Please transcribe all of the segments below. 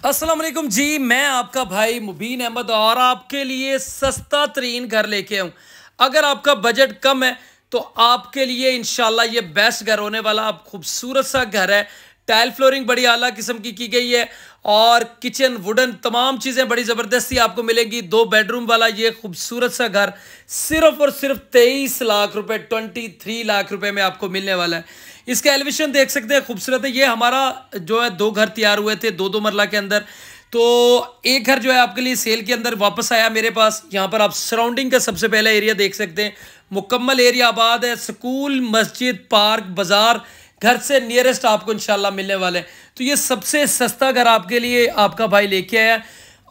अस्सलाम वालेकुम जी। मैं आपका भाई मुबीन अहमद और आपके लिए सस्ता तरीन घर लेके आऊँ। अगर आपका बजट कम है तो आपके लिए इंशाल्लाह ये बेस्ट घर होने वाला। आप खूबसूरत सा घर है, टाइल फ्लोरिंग बड़ी आला किस्म की गई है और किचन वुडन तमाम चीज़ें बड़ी ज़बरदस्ती आपको मिलेंगी। 2 बेडरूम वाला ये खूबसूरत सा घर सिर्फ और सिर्फ 23 लाख रुपए 23 लाख रुपए में आपको मिलने वाला है। इसका एलिवेशन देख सकते हैं, खूबसूरत है। ये हमारा जो है 2 घर तैयार हुए थे 2-2 मरला के अंदर। तो एक घर जो है आपके लिए सेल के अंदर वापस आया मेरे पास। यहाँ पर आप सराउंडिंग का सबसे पहला एरिया देख सकते हैं, मुकम्मल एरिया आबाद है। स्कूल, मस्जिद, पार्क, बाजार घर से नियरेस्ट आपको इंशाल्लाह मिलने वाले हैं। तो ये सबसे सस्ता घर आपके लिए आपका भाई लेके आया।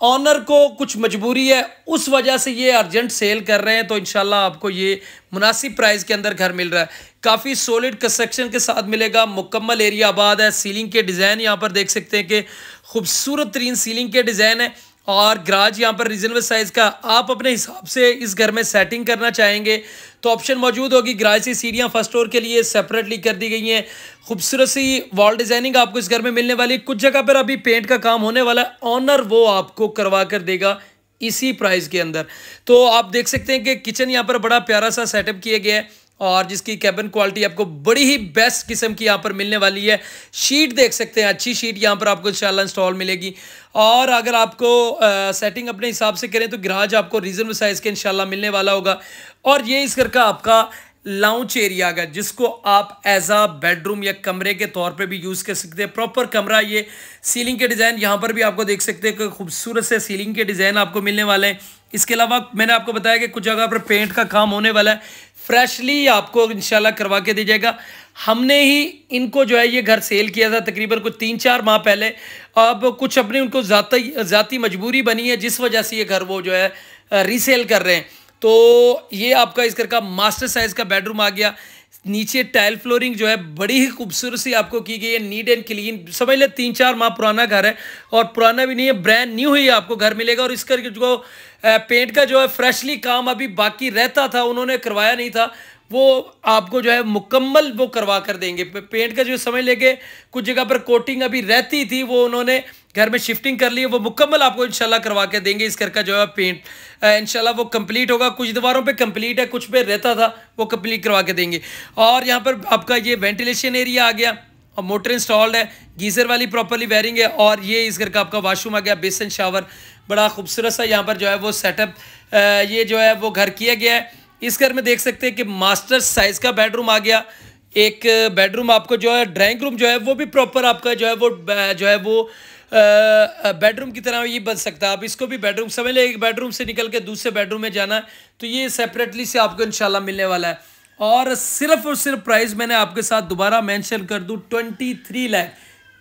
ऑनर को कुछ मजबूरी है, उस वजह से ये अर्जेंट सेल कर रहे हैं। तो इंशाल्लाह आपको ये मुनासिब प्राइस के अंदर घर मिल रहा है। काफ़ी सॉलिड कंस्ट्रक्शन के साथ मिलेगा, मुकम्मल एरिया आबाद है। सीलिंग के डिज़ाइन यहाँ पर देख सकते हैं कि खूबसूरत तरीन सीलिंग के डिज़ाइन है और गराज यहाँ पर रीजनेबल साइज़ का। आप अपने हिसाब से इस घर में सेटिंग करना चाहेंगे तो ऑप्शन मौजूद होगी। गराज से सीढ़ियाँ फर्स्ट फ्लोर के लिए सेपरेटली कर दी गई हैं। खूबसूरत सी वॉल डिज़ाइनिंग आपको इस घर में मिलने वाली है। कुछ जगह पर अभी पेंट का काम होने वाला है, ऑनर वो आपको करवा कर देगा इसी प्राइस के अंदर। तो आप देख सकते हैं कि किचन यहाँ पर बड़ा प्यारा सा सेटअप किया गया है और जिसकी कैबिन क्वालिटी आपको बड़ी ही बेस्ट किस्म की यहाँ पर मिलने वाली है। शीट देख सकते हैं, अच्छी शीट यहाँ पर आपको इंशाल्लाह इंस्टॉल मिलेगी। और अगर आपको सेटिंग अपने हिसाब से करें तो गराज आपको रीजनेबल साइज़ के इंशाल्लाह मिलने वाला होगा। और ये इस घर का आपका लाउंज एरिया है जिसको आप एज अ बेडरूम या कमरे के तौर पे भी यूज़ कर सकते हैं। प्रॉपर कमरा। ये सीलिंग के डिज़ाइन यहाँ पर भी आपको देख सकते हैं कि खूबसूरत से सीलिंग के डिज़ाइन आपको मिलने वाले हैं। इसके अलावा मैंने आपको बताया कि कुछ जगह पर पेंट का काम होने वाला है, फ्रेशली आपको इंशाल्लाह करवा के दी जाएगा। हमने ही इनको जो है ये घर सेल किया था तकरीबन कुछ 3-4 माह पहले। अब कुछ अपनी उनको ज़ाती मजबूरी बनी है जिस वजह से ये घर वो जो है रीसेल कर रहे हैं। तो ये आपका इस घर का मास्टर साइज़ का बेडरूम आ गया। नीचे टाइल फ्लोरिंग जो है बड़ी ही खूबसूरत सी आपको की गई है, नीट एंड क्लीन। समझ ले 3-4 माह पुराना घर है और पुराना भी नहीं है, ब्रांड न्यू ही आपको घर मिलेगा। और इसका जो पेंट का जो है फ्रेशली काम अभी बाकी रहता था, उन्होंने करवाया नहीं था, वो आपको जो है मुकम्मल वो करवा कर देंगे। पेंट का जो समझ लेके कुछ जगह पर कोटिंग अभी रहती थी, वो उन्होंने घर में शिफ्टिंग कर ली है, वो मुकम्मल आपको इंशाल्लाह करवा के देंगे। इस घर का जो है पेंट इंशाल्लाह वो कंप्लीट होगा। कुछ दीवारों पे कंप्लीट है, कुछ पे रहता था, वो कंप्लीट करवा के देंगे। और यहाँ पर आपका ये वेंटिलेशन एरिया आ गया और मोटर इंस्टॉल्ड है, गीज़र वाली प्रॉपरली वायरिंग है। और ये इस घर का आपका वॉशरूम आ गया, बेसन शावर बड़ा खूबसूरत सा यहाँ पर जो है वो सेटअप ये जो है वो घर किया गया है। इस घर में देख सकते हैं कि मास्टर साइज़ का बेडरूम आ गया। एक बेडरूम आपको जो है ड्राइंग रूम जो है वो भी प्रॉपर आपका जो है वो बेडरूम की तरह ये बन सकता है। आप इसको भी बेडरूम समझ लें, एक बेडरूम से निकल के दूसरे बेडरूम में जाना है तो ये सेपरेटली से आपको इंशाल्लाह मिलने वाला है। और सिर्फ प्राइस मैंने आपके साथ दोबारा मेंशन कर दूं 23 लाख।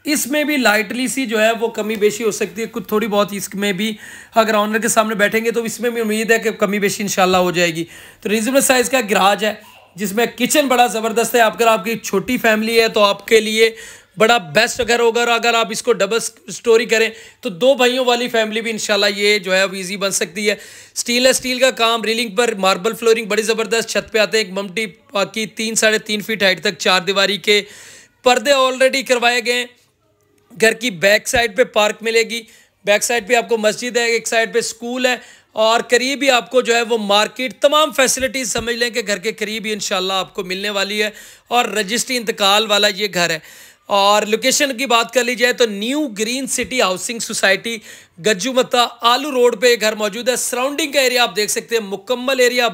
इसमें भी लाइटली सी जो है वो कमी बेशी हो सकती है, कुछ थोड़ी बहुत इसमें भी अगर ऑनर के सामने बैठेंगे तो इसमें भी उम्मीद है कि कमी बेशी इंशाल्लाह हो जाएगी। तो रीजनेबल साइज़ का गराज है जिसमें किचन बड़ा ज़बरदस्त है। अगर आपकी छोटी फैमिली है तो आपके लिए बड़ा बेस्ट घर होगा। और अगर आप इसको डबल स्टोरी करें तो 2 भाइयों वाली फैमिली भी इंशाल्लाह ये जो है अब ईजी बन सकती है। स्टील का काम, रीलिंग पर मार्बल फ्लोरिंग बड़ी ज़बरदस्त। छत पे आते हैं एक ममटी की 3-3.5 फीट हाइट तक 4 दीवारी के पर्दे ऑलरेडी करवाए गए। घर की बैक साइड पे पार्क मिलेगी, बैक साइड पे आपको मस्जिद है, एक साइड पे स्कूल है और करीब ही आपको जो है वो मार्केट, तमाम फैसिलिटीज़ समझ लें कि घर के करीब ही इंशाल्लाह आपको मिलने वाली है। और रजिस्ट्री इंतकाल वाला ये घर है। और लोकेशन की बात कर ली जाए तो new green city housing society Gajjumata Aloo road पे घर मौजूद है। सराउंडिंग का एरिया आप देख सकते हैं, मुकम्मल एरिया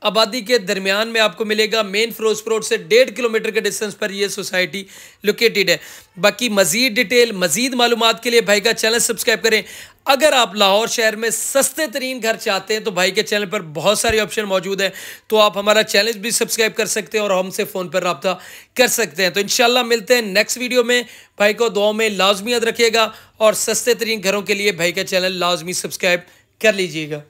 आबादी के दरमियान में आपको मिलेगा। मेन फिरोजपुर रोड से 1.5 किलोमीटर के डिस्टेंस पर ये सोसाइटी लोकेटेड है। बाकी मज़ीद डिटेल, मज़ीद मालूमात के लिए भाई का चैनल सब्सक्राइब करें। अगर आप लाहौर शहर में सस्ते तरीन घर चाहते हैं तो भाई के चैनल पर बहुत सारे ऑप्शन मौजूद हैं, तो आप हमारा चैनल भी सब्सक्राइब कर सकते हैं और हमसे फ़ोन पर रब्ता कर सकते हैं। तो इंशाल्लाह मिलते हैं नेक्स्ट वीडियो में। भाई को दुआओं में लाजमी याद रखिएगा और सस्ते तरीन घरों के लिए भाई का चैनल लाजमी सब्सक्राइब कर लीजिएगा।